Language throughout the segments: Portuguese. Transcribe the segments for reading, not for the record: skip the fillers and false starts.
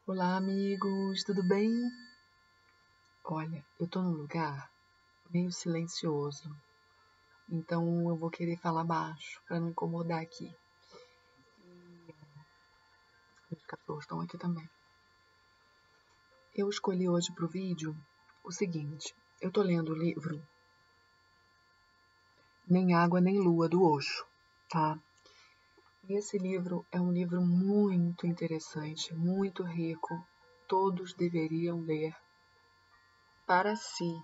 Olá, amigos, tudo bem? Olha, eu tô num lugar meio silencioso, então eu vou querer falar baixo para não incomodar aqui. Os cachorros estão aqui também. Eu escolhi hoje pro vídeo o seguinte: eu tô lendo o livro Nem Água Nem Lua do Osho, tá? E esse livro é um livro muito interessante, muito rico. Todos deveriam ler para si,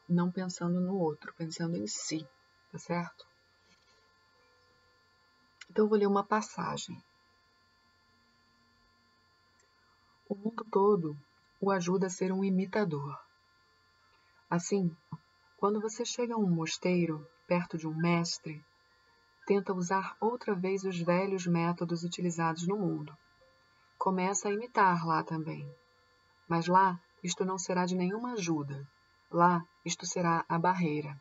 não pensando no outro, pensando em si, tá certo? Então eu vou ler uma passagem. O mundo todo o ajuda a ser um imitador. Assim, quando você chega a um mosteiro, perto de um mestre, tenta usar outra vez os velhos métodos utilizados no mundo. Começa a imitar lá também. Mas lá, isto não será de nenhuma ajuda. Lá, isto será a barreira.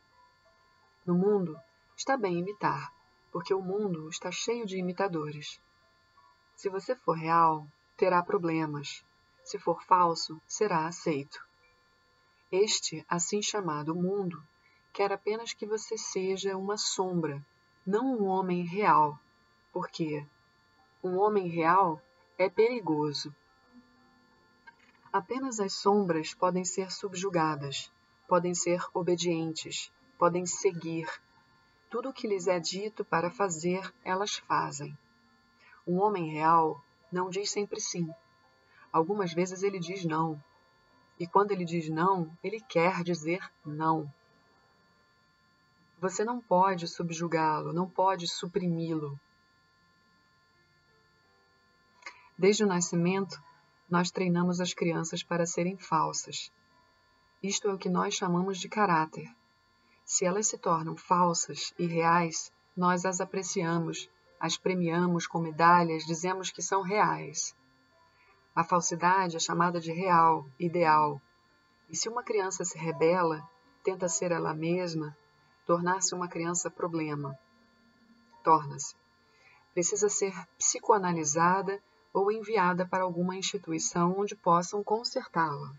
No mundo, está bem imitar, porque o mundo está cheio de imitadores. Se você for real, terá problemas. Se for falso, será aceito. Este assim chamado mundo quer apenas que você seja uma sombra, não um homem real, porque um homem real é perigoso. Apenas as sombras podem ser subjugadas, podem ser obedientes, podem seguir. Tudo o que lhes é dito para fazer, elas fazem. Um homem real não diz sempre sim. Algumas vezes ele diz não. E quando ele diz não, ele quer dizer não. Você não pode subjugá-lo, não pode suprimi-lo. Desde o nascimento, nós treinamos as crianças para serem falsas. Isto é o que nós chamamos de caráter. Se elas se tornam falsas e reais, nós as apreciamos, as premiamos com medalhas, dizemos que são reais. A falsidade é chamada de real, ideal. E se uma criança se rebela, tenta ser ela mesma, tornar-se uma criança problema. Torna-se. Precisa ser psicoanalisada ou enviada para alguma instituição onde possam consertá-la.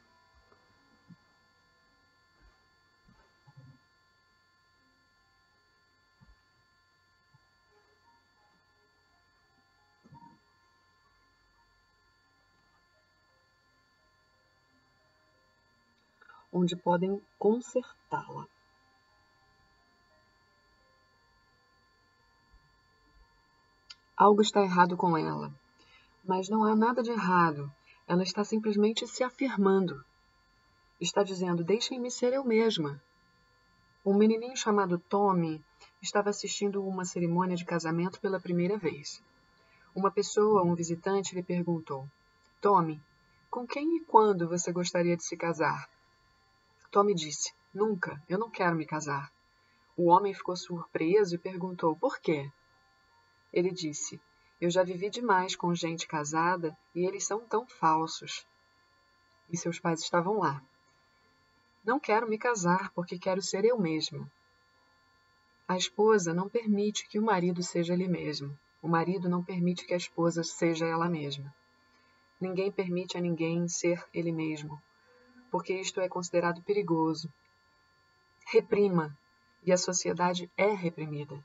Onde podem consertá-la. Algo está errado com ela, mas não há nada de errado. Ela está simplesmente se afirmando. Está dizendo, deixem-me ser eu mesma. Um menininho chamado Tommy estava assistindo uma cerimônia de casamento pela primeira vez. Uma pessoa, um visitante, lhe perguntou, Tommy, com quem e quando você gostaria de se casar? Tommy disse, nunca, eu não quero me casar. O homem ficou surpreso e perguntou, por quê? Ele disse, eu já vivi demais com gente casada e eles são tão falsos. E seus pais estavam lá. Não quero me casar porque quero ser eu mesma. A esposa não permite que o marido seja ele mesmo. O marido não permite que a esposa seja ela mesma. Ninguém permite a ninguém ser ele mesmo, porque isto é considerado perigoso. Reprima, e a sociedade é reprimida.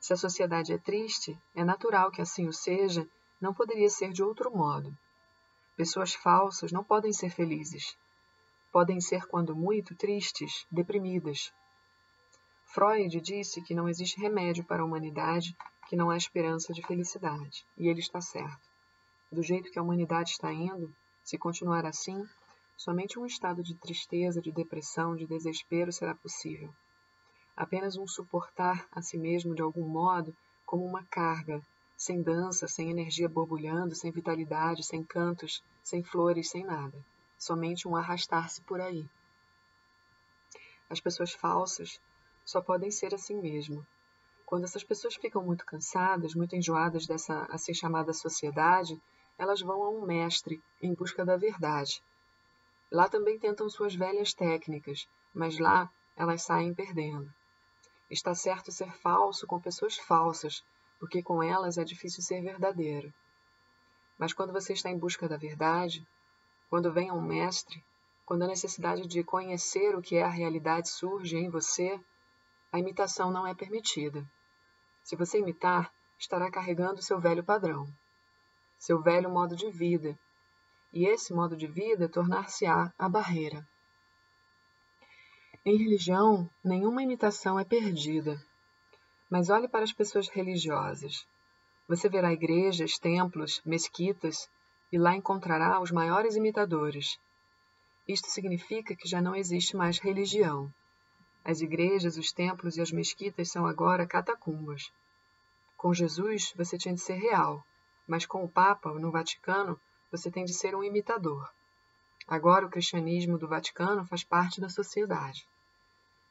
Se a sociedade é triste, é natural que assim o seja, não poderia ser de outro modo. Pessoas falsas não podem ser felizes. Podem ser, quando muito, tristes, deprimidas. Freud disse que não existe remédio para a humanidade, que não há esperança de felicidade. E ele está certo. Do jeito que a humanidade está indo, se continuar assim, somente um estado de tristeza, de depressão, de desespero será possível. Apenas um suportar a si mesmo de algum modo, como uma carga, sem dança, sem energia borbulhando, sem vitalidade, sem cantos, sem flores, sem nada. Somente um arrastar-se por aí. As pessoas falsas só podem ser assim mesmo. Quando essas pessoas ficam muito cansadas, muito enjoadas dessa assim chamada sociedade, elas vão a um mestre em busca da verdade. Lá também tentam suas velhas técnicas, mas lá elas saem perdendo. Está certo ser falso com pessoas falsas, porque com elas é difícil ser verdadeiro. Mas quando você está em busca da verdade, Quando vem um mestre, quando a necessidade de conhecer o que é a realidade surge em você, a imitação não é permitida. Se você imitar, estará carregando seu velho padrão, seu velho modo de vida, e esse modo de vida tornar-se-á a barreira. Em religião, nenhuma imitação é perdida. Mas olhe para as pessoas religiosas. Você verá igrejas, templos, mesquitas, e lá encontrará os maiores imitadores. Isto significa que já não existe mais religião. As igrejas, os templos e as mesquitas são agora catacumbas. Com Jesus, você tinha de ser real, mas com o Papa, no Vaticano, você tem de ser um imitador. Agora o cristianismo do Vaticano faz parte da sociedade.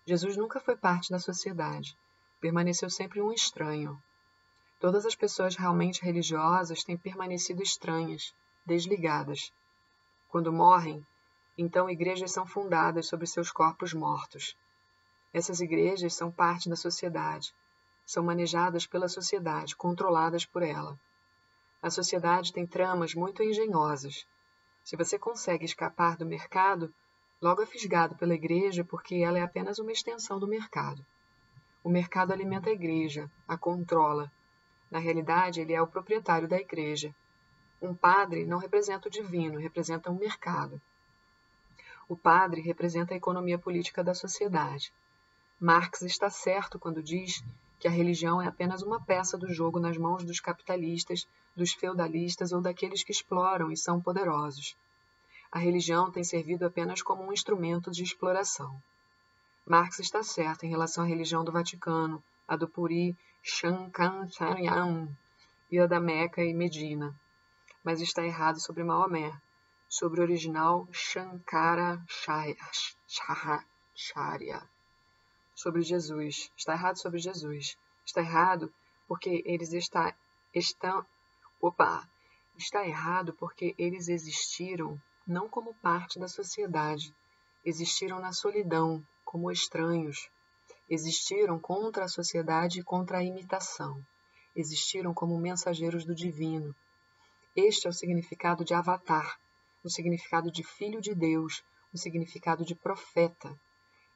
Jesus nunca foi parte da sociedade. Permaneceu sempre um estranho. Todas as pessoas realmente religiosas têm permanecido estranhas, desligadas. Quando morrem, então igrejas são fundadas sobre seus corpos mortos. Essas igrejas são parte da sociedade. São manejadas pela sociedade, controladas por ela. A sociedade tem tramas muito engenhosas. Se você consegue escapar do mercado, logo é fisgado pela igreja porque ela é apenas uma extensão do mercado. O mercado alimenta a igreja, a controla. Na realidade, ele é o proprietário da igreja. Um padre não representa o divino, representa um mercado. O padre representa a economia política da sociedade. Marx está certo quando diz que a religião é apenas uma peça do jogo nas mãos dos capitalistas, dos feudalistas ou daqueles que exploram e são poderosos. A religião tem servido apenas como um instrumento de exploração. Marx está certo em relação à religião do Vaticano, a do Puri Shankaracharya e a da Meca e Medina, mas está errado sobre Maomé, sobre o original Shankaracharya, sobre Jesus. Está errado sobre Jesus. Está errado porque está errado porque eles existiram não como parte da sociedade, existiram na solidão, como estranhos. Existiram contra a sociedade e contra a imitação. Existiram como mensageiros do divino. Este é o significado de avatar, o significado de filho de Deus, o significado de profeta.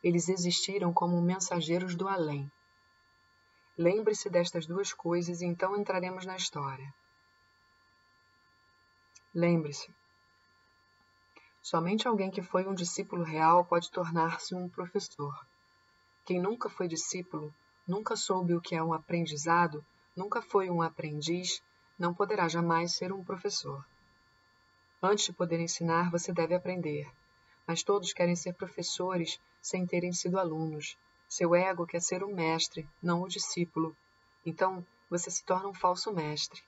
Eles existiram como mensageiros do além. Lembre-se destas duas coisas e então entraremos na história. Lembre-se. Somente alguém que foi um discípulo real pode tornar-se um professor. Quem nunca foi discípulo, nunca soube o que é um aprendizado, nunca foi um aprendiz, não poderá jamais ser um professor. Antes de poder ensinar, você deve aprender. Mas todos querem ser professores sem terem sido alunos. Seu ego quer ser o mestre, não o discípulo. Então, você se torna um falso mestre.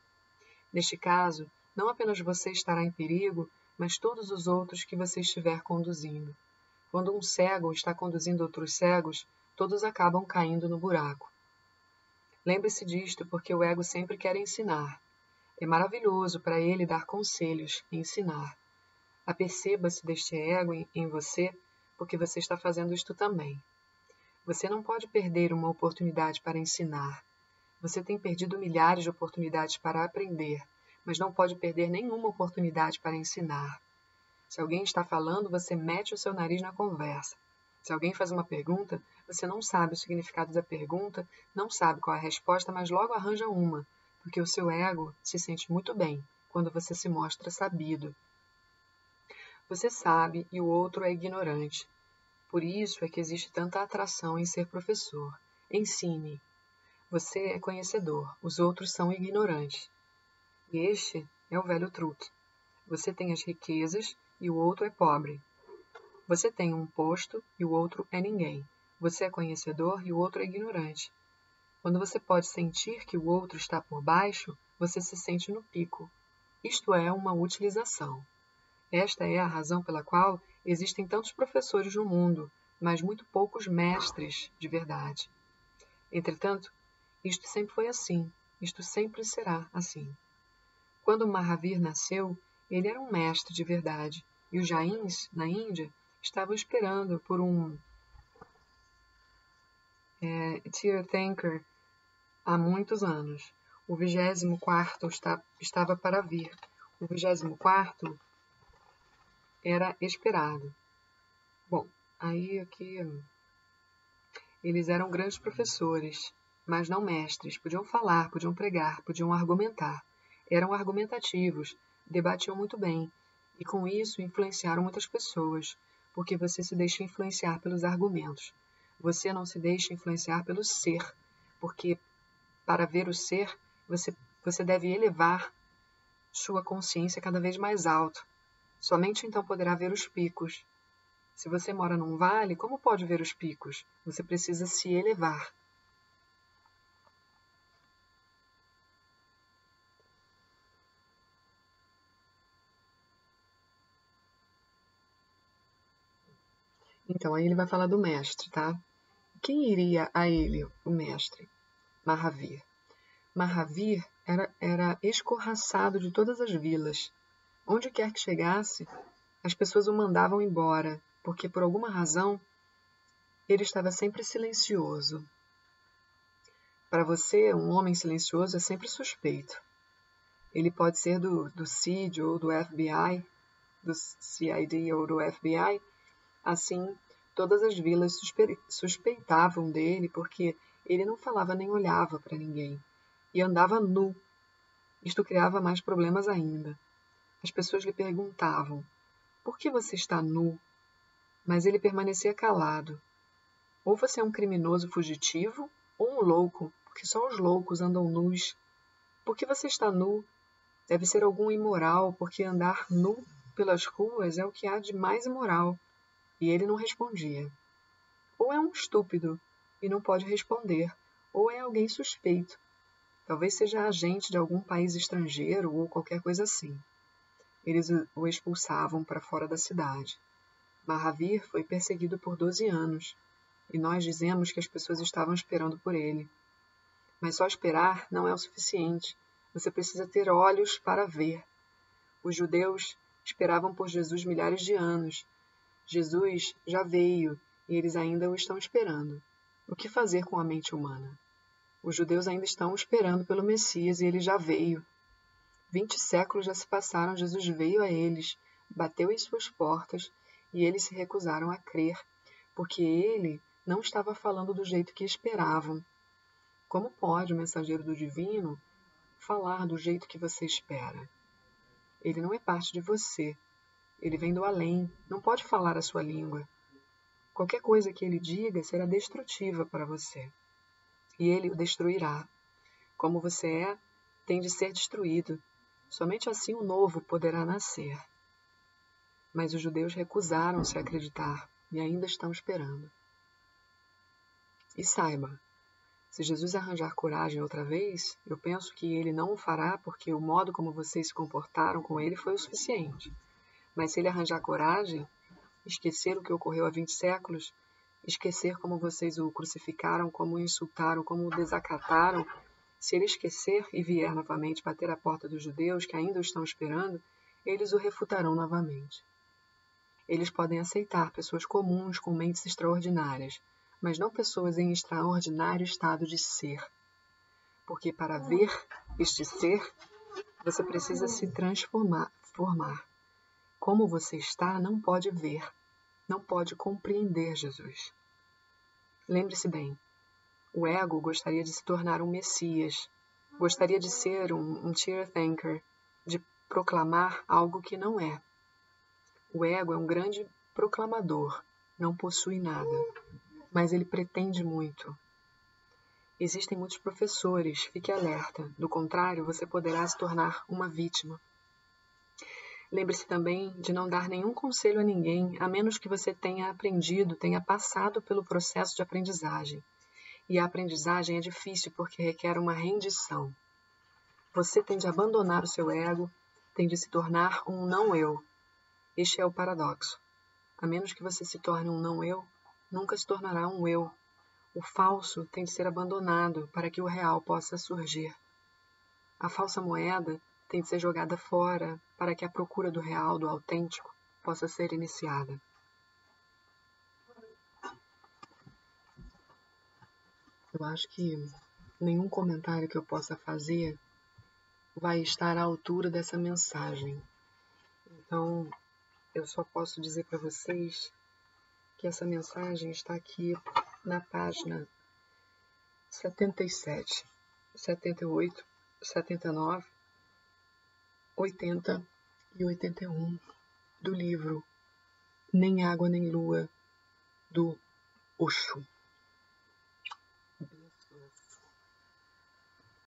Neste caso, não apenas você estará em perigo, mas todos os outros que você estiver conduzindo. Quando um cego está conduzindo outros cegos, todos acabam caindo no buraco. Lembre-se disto, porque o ego sempre quer ensinar. É maravilhoso para ele dar conselhos, ensinar. Aperceba-se deste ego em você, porque você está fazendo isto também. Você não pode perder uma oportunidade para ensinar. Você tem perdido milhares de oportunidades para aprender, mas não pode perder nenhuma oportunidade para ensinar. Se alguém está falando, você mete o seu nariz na conversa. Se alguém faz uma pergunta, você não sabe o significado da pergunta, não sabe qual é a resposta, mas logo arranja uma, porque o seu ego se sente muito bem quando você se mostra sabido. Você sabe e o outro é ignorante. Por isso é que existe tanta atração em ser professor. Ensine. Você é conhecedor, os outros são ignorantes. E este é o velho truque. Você tem as riquezas e o outro é pobre. Você tem um posto e o outro é ninguém. Você é conhecedor e o outro é ignorante. Quando você pode sentir que o outro está por baixo, você se sente no pico. Isto é uma utilização. Esta é a razão pela qual existem tantos professores no mundo, mas muito poucos mestres de verdade. Entretanto, isto sempre foi assim, isto sempre será assim. Quando Mahavir nasceu, ele era um mestre de verdade, e os Jains, na Índia, estavam esperando por um Tirthankar há muitos anos. O 24º estava para vir. O 24º era esperado. Bom, aí aqui eles eram grandes professores, mas não mestres. Podiam falar, podiam pregar, podiam argumentar. Eram argumentativos, debatiam muito bem, e com isso influenciaram muitas pessoas, porque você se deixa influenciar pelos argumentos. Você não se deixa influenciar pelo ser, porque para ver o ser, você deve elevar sua consciência cada vez mais alto. Somente então poderá ver os picos. Se você mora num vale, como pode ver os picos? Você precisa se elevar. Então, aí ele vai falar do mestre, tá? Quem iria a ele, o mestre? Mahavir. Mahavir era escorraçado de todas as vilas. Onde quer que chegasse, as pessoas o mandavam embora, porque por alguma razão ele estava sempre silencioso. Para você, um homem silencioso é sempre suspeito. Ele pode ser do CID ou do FBI, do CID ou do FBI. Assim, todas as vilas suspeitavam dele porque ele não falava nem olhava para ninguém e andava nu. Isto criava mais problemas ainda. As pessoas lhe perguntavam: por que você está nu? Mas ele permanecia calado. Ou você é um criminoso fugitivo ou um louco, porque só os loucos andam nus. Por que você está nu? Deve ser algum imoral, porque andar nu pelas ruas é o que há de mais imoral. E ele não respondia. Ou é um estúpido e não pode responder, ou é alguém suspeito. Talvez seja agente de algum país estrangeiro ou qualquer coisa assim. Eles o expulsavam para fora da cidade. Mahavir foi perseguido por 12 anos, e nós dizemos que as pessoas estavam esperando por ele. Mas só esperar não é o suficiente. Você precisa ter olhos para ver. Os judeus esperavam por Jesus milhares de anos. Jesus já veio e eles ainda o estão esperando. O que fazer com a mente humana? Os judeus ainda estão esperando pelo Messias e ele já veio. 20 séculos já se passaram, Jesus veio a eles, bateu em suas portas e eles se recusaram a crer, porque ele não estava falando do jeito que esperavam. Como pode o mensageiro do divino falar do jeito que você espera? Ele não é parte de você. Ele vem do além, não pode falar a sua língua. Qualquer coisa que ele diga será destrutiva para você. E ele o destruirá. Como você é, tem de ser destruído. Somente assim o novo poderá nascer. Mas os judeus recusaram-se a acreditar e ainda estão esperando. E saiba, se Jesus arranjar coragem outra vez, eu penso que ele não o fará porque o modo como vocês se comportaram com ele foi o suficiente. Mas se ele arranjar coragem, esquecer o que ocorreu há 20 séculos, esquecer como vocês o crucificaram, como o insultaram, como o desacataram, se ele esquecer e vier novamente bater à porta dos judeus que ainda o estão esperando, eles o refutarão novamente. Eles podem aceitar pessoas comuns com mentes extraordinárias, mas não pessoas em extraordinário estado de ser. Porque para ver este ser, você precisa se transformar. Como você está, não pode ver, não pode compreender Jesus. Lembre-se bem, o ego gostaria de se tornar um messias, gostaria de ser um tear thinker, de proclamar algo que não é. O ego é um grande proclamador, não possui nada, mas ele pretende muito. Existem muitos professores, fique alerta, do contrário, você poderá se tornar uma vítima. Lembre-se também de não dar nenhum conselho a ninguém, a menos que você tenha aprendido, tenha passado pelo processo de aprendizagem. E a aprendizagem é difícil porque requer uma rendição. Você tem de abandonar o seu ego, tem de se tornar um não-eu. Este é o paradoxo. A menos que você se torne um não-eu, nunca se tornará um eu. O falso tem de ser abandonado para que o real possa surgir. A falsa moeda tem de ser jogada fora para que a procura do real, do autêntico, possa ser iniciada. Eu acho que nenhum comentário que eu possa fazer vai estar à altura dessa mensagem. Então, eu só posso dizer para vocês que essa mensagem está aqui na página 77, 78, 79, 80 e 81 do livro Nem Água Nem Lua, do Osho.